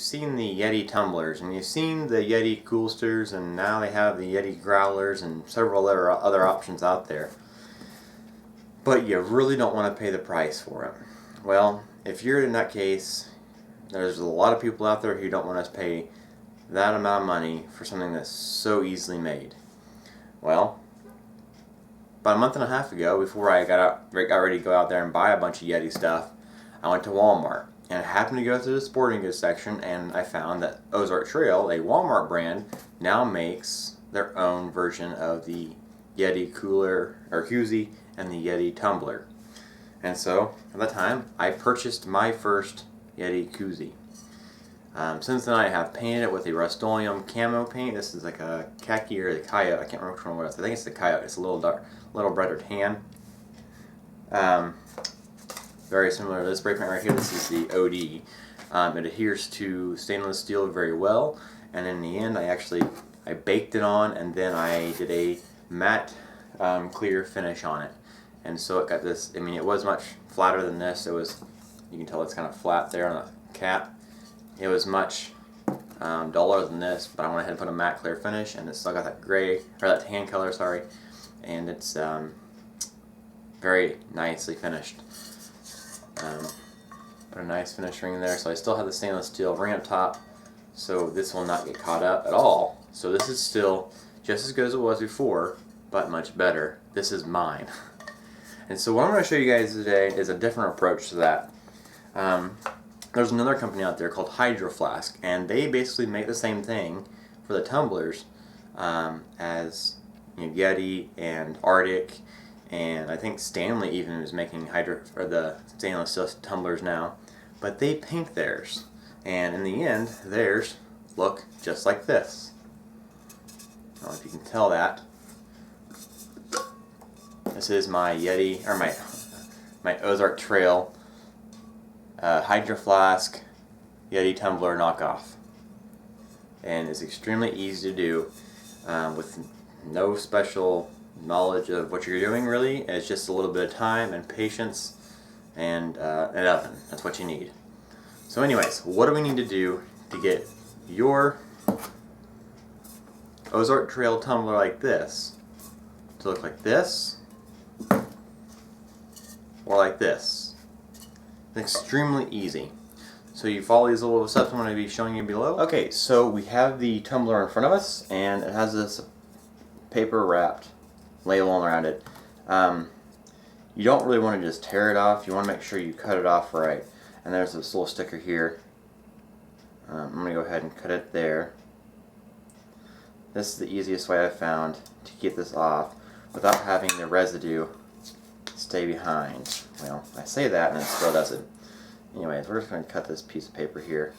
seen the Yeti tumblers, and you've seen the Yeti coolsters, and now they have the Yeti growlers and several other options out there. But you really don't want to pay the price for it. Well, if you're in that case, there's a lot of people out there who don't want to pay that amount of money for something that's so easily made. Well, about a month and a half ago, before I got ready to go out there and buy a bunch of Yeti stuff, I went to Walmart. And I happened to go through the sporting goods section, and I found that Ozark Trail, a Walmart brand, now makes their own version of the Yeti cooler or koozie and the Yeti tumbler. And so, at that time, I purchased my first Yeti koozie. Since then, I have painted it with a Rust-Oleum camo paint. This is like a khaki or the coyote. I can't remember which one it was. I think it's the coyote. It's a little dark, little brighter tan. Very similar to this spray paint right here. This is the OD. It adheres to stainless steel very well, and in the end I baked it on, and then I did a matte clear finish on it. And so it got this, I mean, it was much flatter than this. It was, you can tell it's kind of flat there on the cap. It was much duller than this, but I went ahead and put a matte clear finish, and it's still got that gray, or that tan color, sorry, and it's very nicely finished. Put a nice finish ring there, so I still have the stainless steel ring up top, so this will not get caught up at all. So this is still just as good as it was before, but much better. This is mine. And so what I'm going to show you guys today is a different approach to that. There's another company out there called Hydro Flask, and they basically make the same thing for the tumblers as Yeti and Arctic. And I think Stanley even is making the stainless steel tumblers now, but they paint theirs, and in the end, theirs look just like this. I don't know if you can tell that. This is my Yeti, or my Ozark Trail Hydro Flask Yeti tumbler knockoff, and it's extremely easy to do with no special knowledge of what you're doing, really. It's just a little bit of time and patience and an oven. That's what you need. So anyways, what do we need to do to get your Ozark Trail tumbler like this to look like this or like this? It's extremely easy. So you follow these little steps I'm going to be showing you below. Okay, so we have the tumbler in front of us, and it has this paper wrapped label around it. You don't really want to just tear it off. You want to make sure you cut it off right. And there's this little sticker here. I'm going to go ahead and cut it there. This is the easiest way I've found to get this off without having the residue stay behind. Well, I say that and it still doesn't. Anyways, we're just going to cut this piece of paper here.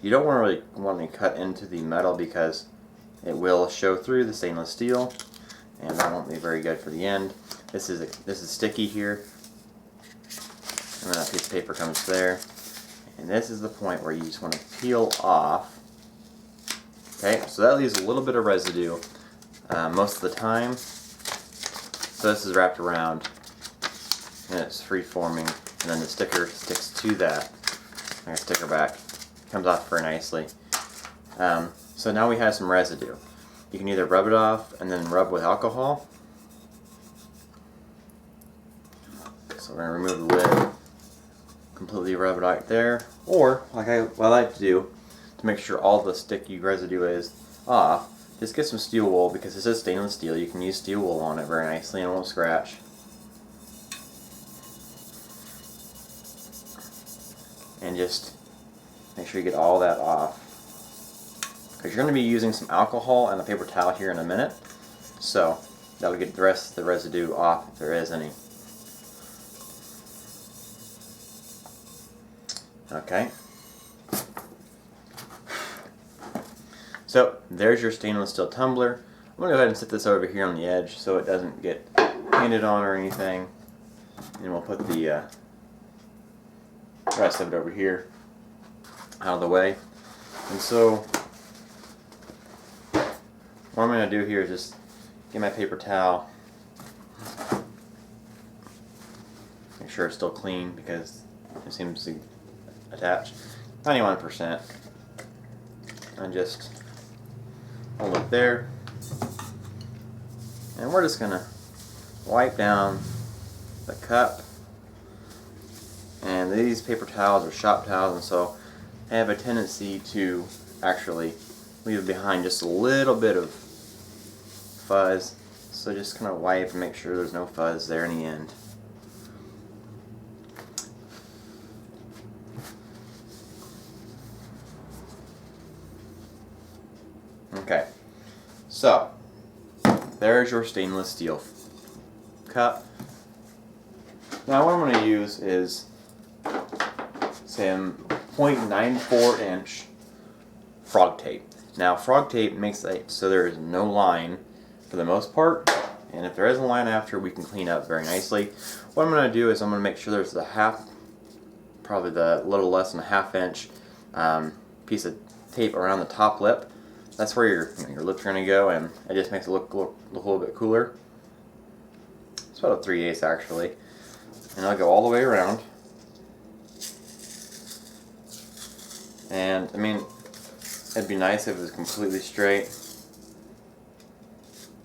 You don't really want to cut into the metal because it will show through the stainless steel, and that won't be very good for the end. This is sticky here, and then that piece of paper comes there, and this is the point where you just want to peel off. Okay, so that leaves a little bit of residue most of the time. So this is wrapped around, and it's free forming, and then the sticker sticks to that. I'm going to sticker back. Comes off very nicely. So now we have some residue. You can either rub it off and then rub with alcohol. So we're going to remove the lid, completely rub it right there, or what I like to do to make sure all the sticky residue is off, just get some steel wool, because this is stainless steel. You can use steel wool on it very nicely and it won't scratch. And just make sure you get all that off, because you're going to be using some alcohol and a paper towel here in a minute, so that'll get the rest of the residue off if there is any. Okay. So there's your stainless steel tumbler. I'm going to go ahead and set this over here on the edge so it doesn't get painted on or anything. And we'll put the rest of it over here out of the way. And so what I'm going to do here is just get my paper towel, make sure it's still clean because it seems to attach. 91%. And just hold it there. And we're just gonna wipe down the cup. And these paper towels are shop towels, and so they have a tendency to actually leave behind just a little bit of fuzz. So just kind of wipe and make sure there's no fuzz there in the end. Okay, so there's your stainless steel cup. Now what I'm going to use is some 0.94 inch frog tape. Now frog tape makes it so there is no line for the most part, and if there is a line after, we can clean up very nicely. What I'm going to do is I'm going to make sure there's probably the little less than a ½ inch piece of tape around the top lip. That's where your lips are going to go, and it just makes it look a little bit cooler. It's about a 3/8 actually. And I'll go all the way around. And I mean, it'd be nice if it was completely straight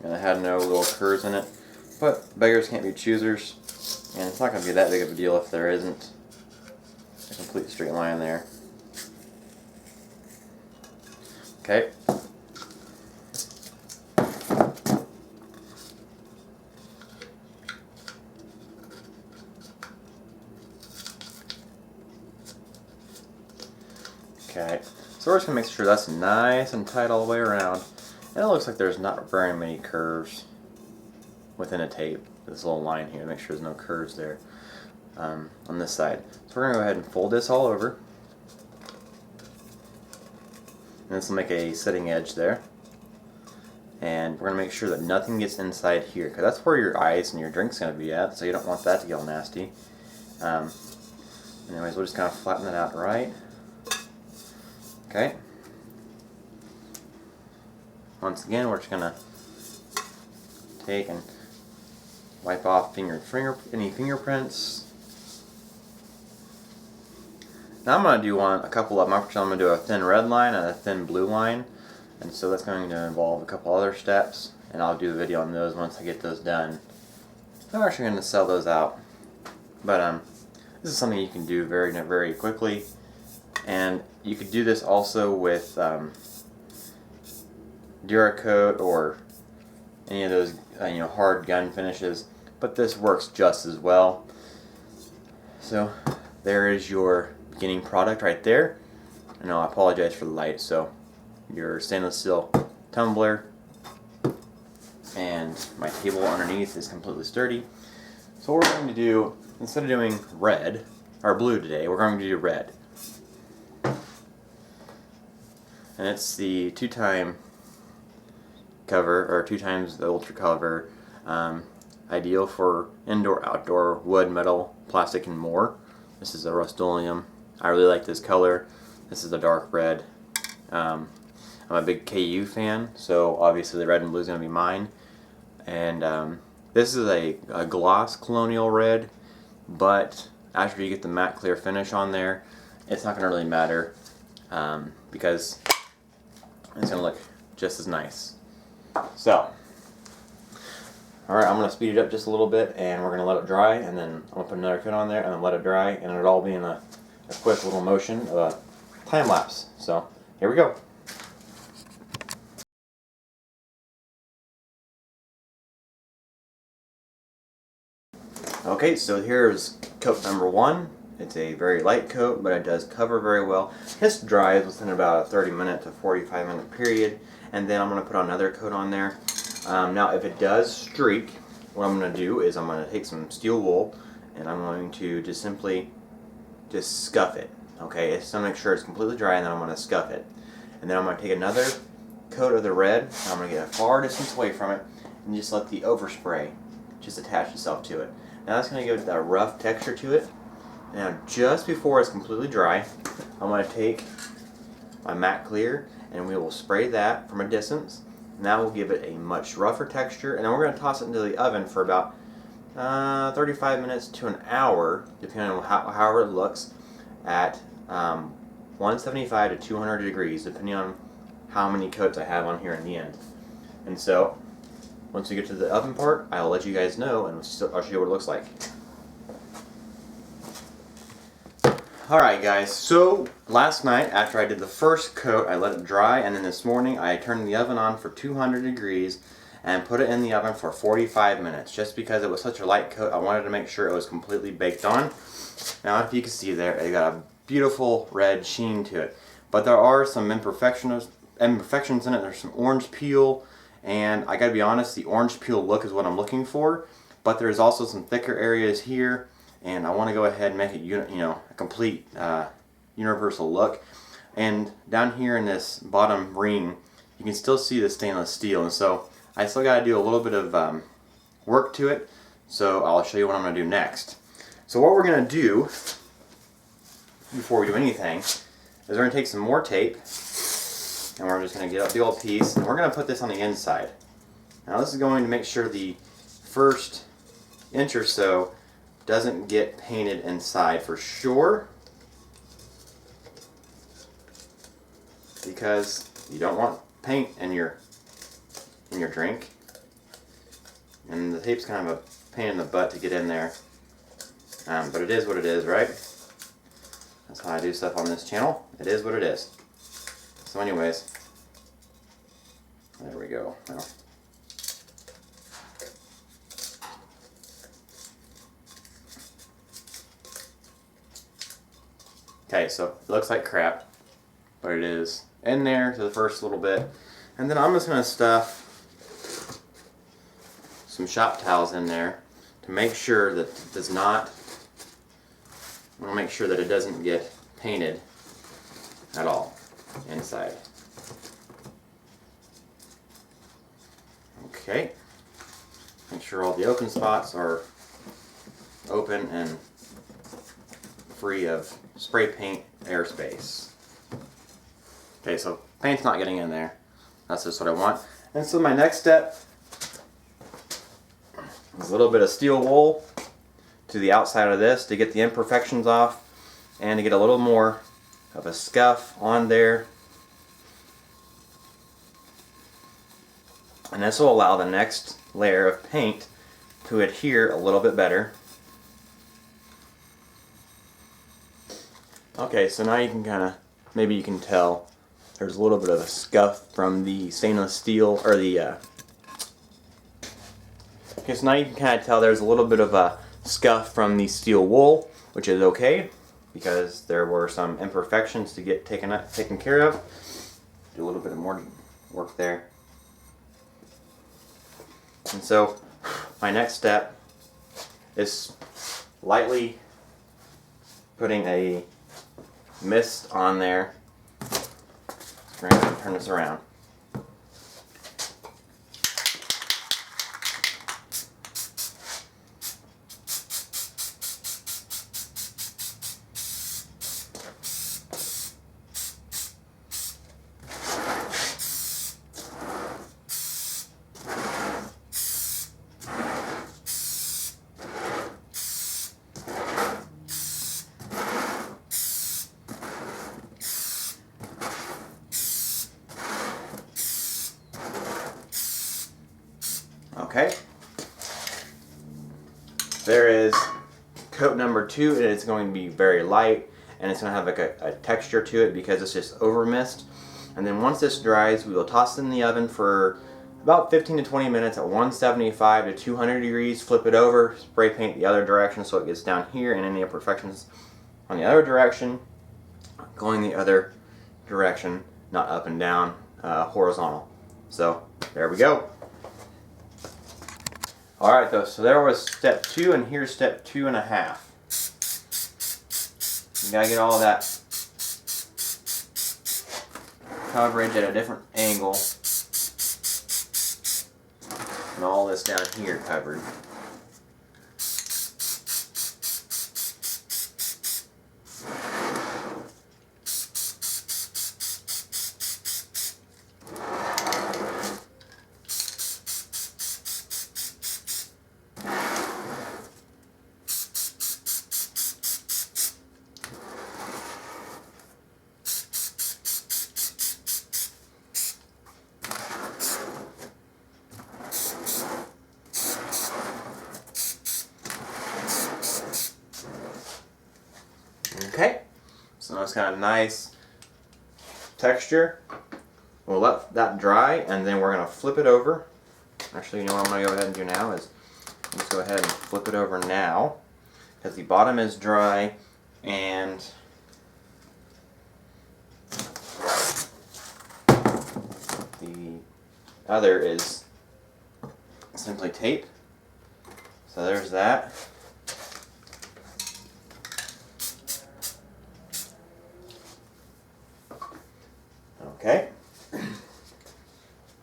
and it had no little curves in it. But beggars can't be choosers, and it's not going to be that big of a deal if there isn't a complete straight line there. Okay. Okay, so we're just going to make sure that's nice and tight all the way around. And it looks like there's not very many curves within a tape. This little line here, make sure there's no curves there on this side. So we're going to go ahead and fold this all over. And this will make a sitting edge there. And we're going to make sure that nothing gets inside here, because that's where your ice and your drink's going to be at, so you don't want that to get all nasty. Anyways, we'll just kind of flatten it out right. Okay. Once again, we're just going to take and wipe off any fingerprints. Now I'm going to do a couple of them. I'm going to do a thin red line and a thin blue line. And so that's going to involve a couple other steps. And I'll do a video on those once I get those done. I'm actually going to sell those out. But this is something you can do very, very quickly. And you could do this also with Duracoat or any of those hard gun finishes, but this works just as well. So there is your beginning product right there. And I apologize for the light. So your stainless steel tumbler, and my table underneath is completely sturdy. So what we're going to do, instead of doing red or blue today, we're going to do red. And it's the 2-time cover, or 2 times the ultra cover, ideal for indoor, outdoor, wood, metal, plastic, and more. This is a Rust-Oleum. I really like this color. This is a dark red. I'm a big KU fan, so obviously the red and blue is going to be mine. And this is a gloss colonial red, but after you get the matte clear finish on there, it's not going to really matter because it's going to look just as nice. So, alright, I'm going to speed it up just a little bit, and we're going to let it dry, and then I'm going to put another coat on there, and then let it dry, and it'll all be in a quick little motion of a time lapse. So, here we go. Okay, so here's coat number 1. It's a very light coat, but it does cover very well. This dries within about a 30-minute to 45-minute period, and then I'm going to put another coat on there. Now, if it does streak, what I'm going to do is I'm going to take some steel wool, and I'm going to just simply scuff it. Okay, just to make sure it's completely dry, and then I'm going to scuff it. And then I'm going to take another coat of the red, and I'm going to get a far distance away from it, and just let the overspray just attach itself to it. Now that's going to give that rough texture to it. Now just before it's completely dry, I'm going to take my matte clear and we will spray that from a distance. And that will give it a much rougher texture. And then we're going to toss it into the oven for about 35 minutes to an hour, depending on however it looks, at 175 to 200 degrees, depending on how many coats I have on here in the end. And so, once we get to the oven part, I'll let you guys know, and I'll show you what it looks like. Alright guys, so last night after I did the first coat, I let it dry, and then this morning I turned the oven on for 200 degrees and put it in the oven for 45 minutes. Just because it was such a light coat, I wanted to make sure it was completely baked on. Now if you can see there, it got a beautiful red sheen to it. But there are some imperfections in it. There's some orange peel, and I gotta be honest, the orange peel look is what I'm looking for. But there's also some thicker areas here, and I want to go ahead and make it a complete universal look. And down here in this bottom ring, you can still see the stainless steel, and so I still got to do a little bit of work to it. So I'll show you what I'm going to do next. So what we're going to do before we do anything is we're going to take some more tape, and we're just going to get up the old piece, and we're going to put this on the inside. Now this is going to make sure the first inch or so doesn't get painted inside for sure, because you don't want paint in your drink, and the tape's kind of a pain in the butt to get in there, but it is what it is, right? That's how I do stuff on this channel. It is what it is. So anyways, there we go. Well, okay, so it looks like crap, but it is in there to the first little bit. And then I'm just going to stuff some shop towels in there to make sure that it does not, I want to make sure that it doesn't get painted at all inside. Okay, make sure all the open spots are open and free of spray paint airspace. Okay, so paint's not getting in there. That's just what I want. And so my next step is a little bit of steel wool to the outside of this to get the imperfections off and to get a little more of a scuff on there. And this will allow the next layer of paint to adhere a little bit better. Okay, so now you can kind of, maybe you can tell there's a little bit of a scuff from the stainless steel, or the, okay, so now you can kind of tell there's a little bit of a scuff from the steel wool, which is okay, because there were some imperfections to get taken care of. Do a little bit more work there. And so, my next step is lightly putting a mist on there. We're going to turn this around. Okay, there is coat number 2, and it's going to be very light, and it's going to have like a texture to it because it's just over mist. And then once this dries, we will toss it in the oven for about 15 to 20 minutes at 175 to 200 degrees. Flip it over, spray paint the other direction so it gets down here, and any imperfections on the other direction, going the other direction, not up and down, horizontal. So there we go. Alright though, so there was step 2, and here's step 2.5. You gotta get all that coverage at a different angle, and all this down here covered. So it's got a nice texture. We'll let that dry, and then we're going to flip it over. Actually, you know what I'm going to go ahead and do now is let's go ahead and flip it over now, because the bottom is dry and the other is simply tape. So there's that. Okay.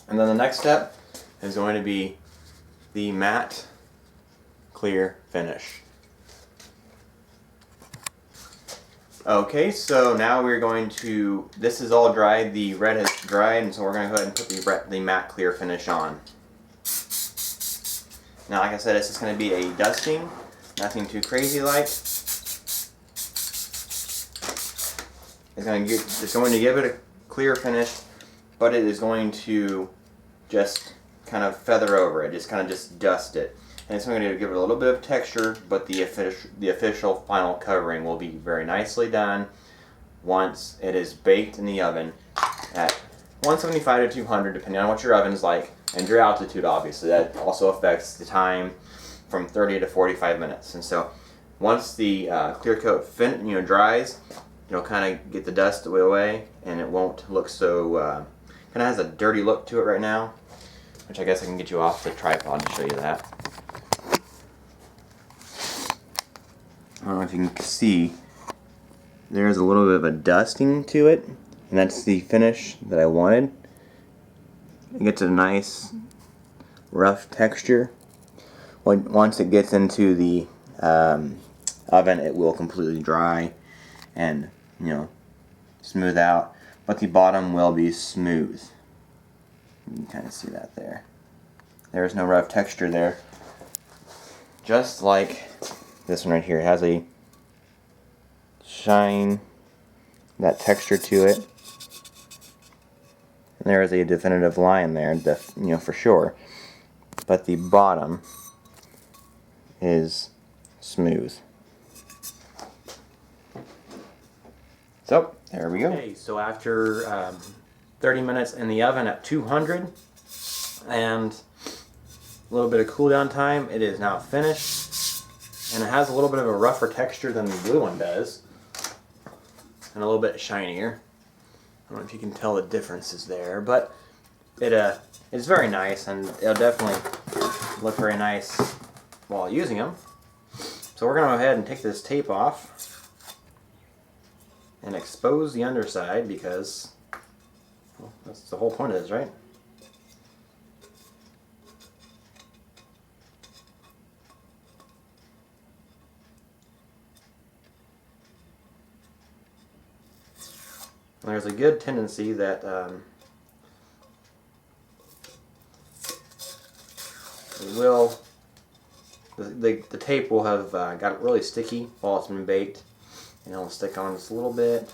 And then the next step is going to be the matte clear finish. Okay, so now we're going to, this is all dried, the red has dried, and so we're going to go ahead and put the matte clear finish on. Now, like I said, it's just going to be a dusting, nothing too crazy like. It's going to give it a clear finish, but it is going to just kind of feather over it, just dust it. And it's going to give it a little bit of texture, but the official final covering will be very nicely done once it is baked in the oven at 175 to 200, depending on what your oven's like, and your altitude, obviously. That also affects the time from 30 to 45 minutes. And so once the clear coat dries, it'll kind of get the dust away, and it won't look so, kind of has a dirty look to it right now, which I guess I can get you off the tripod to show you that. I don't know if you can see, there's a little bit of a dusting to it, and that's the finish that I wanted. It gets a nice rough texture. Once it gets into the oven, it will completely dry and, smooth out, but the bottom will be smooth. You can kind of see that there. There's no rough texture there. Just like this one right here, it has a shine, that texture to it. And there is a definitive line there, for sure. But the bottom is smooth. So, there we go. Okay, so after 30 minutes in the oven at 200 and a little bit of cool down time, it is now finished. And it has a little bit of a rougher texture than the blue one does, and a little bit shinier. I don't know if you can tell the differences there, but it's very nice, and it'll definitely look very nice while using them. So we're going to go ahead and take this tape off and expose the underside, because, well, that's the whole point of this, right? There's a good tendency that the tape will have got really sticky while it's been baked, and it'll stick on just a little bit.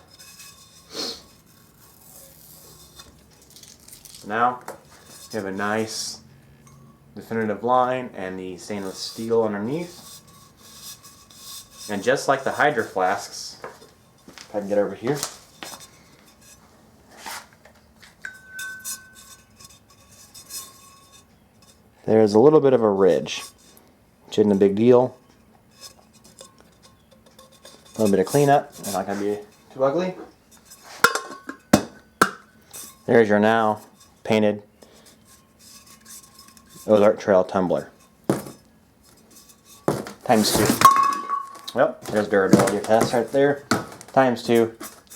Now you have a nice definitive line and the stainless steel underneath, and just like the Hydro Flasks, if I can get over here. There's a little bit of a ridge, which isn't a big deal. A little bit of cleanup, it's not going to be too ugly. There's your now painted Ozark Trail tumbler. ×2. Well, there's durability test right there. ×2. A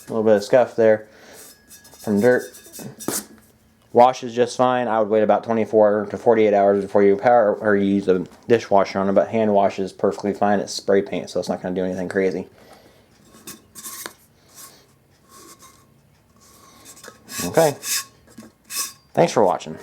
little bit of scuff there from dirt. Washes just fine. I would wait about 24 to 48 hours before you power or you use a dishwasher on it, but hand wash is perfectly fine. It's spray paint, so it's not going to do anything crazy. Okay. Thanks for watching.